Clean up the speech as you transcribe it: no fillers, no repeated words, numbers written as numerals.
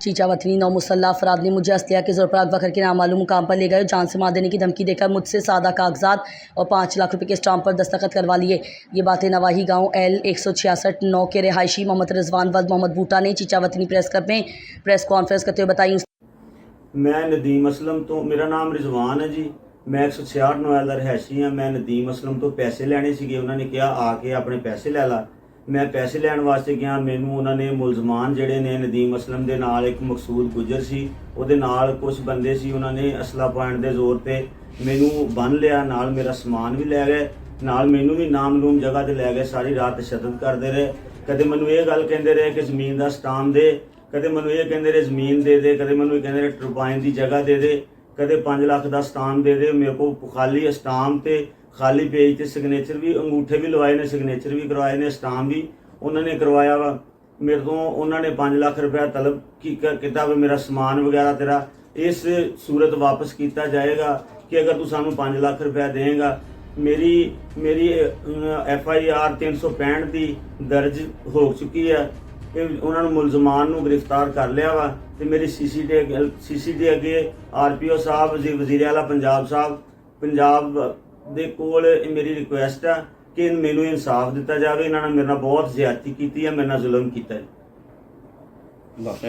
चीचा वतनी 9 मुसल्ला अफराद ने मुझे असलिया के जोर पर अगवा करके नामालूम मुकाम पर ले गए और जान से मार देने की धमकी देकर मुझसे सादा कागजात और 5 लाख रुपए के स्टाम्प पर दस्तखत करवा लिए। ये बातें नवाही गांव L 166 9 के रिहायशी मोहम्मद रिजवान वल्द मोहम्मद बूटा ने चीचा वतनी प्रेस क्लब में प्रेस कॉन्फ्रेंस करते हुए बताई। मैं नदीम असलम तो, मेरा नाम रिजवान है जी, मैं 166 नोएल का रिहायशी हाँ। मैं नदीम असलम तो पैसे लैने सीगे, उन्होंने कहा आके अपने पैसे लै ला। मैं पैसे लैन वास्ते गया, मैनू उन्होंने मुलजमान जिहड़े ने नदीम असलम दे नाल एक मकसूद गुजर सी, उहदे नाल कुछ बंदे सी, उन्होंने असला पॉइंट के जोर पर मैनू बन लिया, नाल मेरा समान भी लै गए, नाल मैनू भी नामलूम जगह ते लै गए। सारी रात तशद्दुद करते रहे, कदे मैनू ये गल कहते रहे कि जमीन का स्टाम दे, कदे मैनू ये कहते रहे जमीन दे दे, कदे मैनू कहते रहे टरबाइन की जगह दे दे, कदे 5 लाख का स्टाम दे दे। मेरे को खाली स्टाम ते खाली पेज ते सिग्नेचर भी, अंगूठे भी लवाए ने, सिग्नेचर भी करवाए ने, स्टाम भी उन्होंने करवाया वा। मेरे तो उन्होंने 5 लाख रुपया तलब किया, मेरा समान वगैरह तेरा इस सूरत वापस किया जाएगा कि अगर तू सानू 5 लाख रुपया देगा। मेरी FIR 365 की दर्ज हो चुकी है, उन्होंने मुलजमान नूं गिरफ्तार कर लिया वा। ते मेरी CCD अगे RPO साहब जी, वजीर आला पंजाब साहब, पंजाब दे कोल मेरी रिक्वेस्ट है कि मैनू इंसाफ दिता जाए। इन्होंने मेरे नाल बहुत ज्यादती की है, मेरे नाल जुल्म किया है।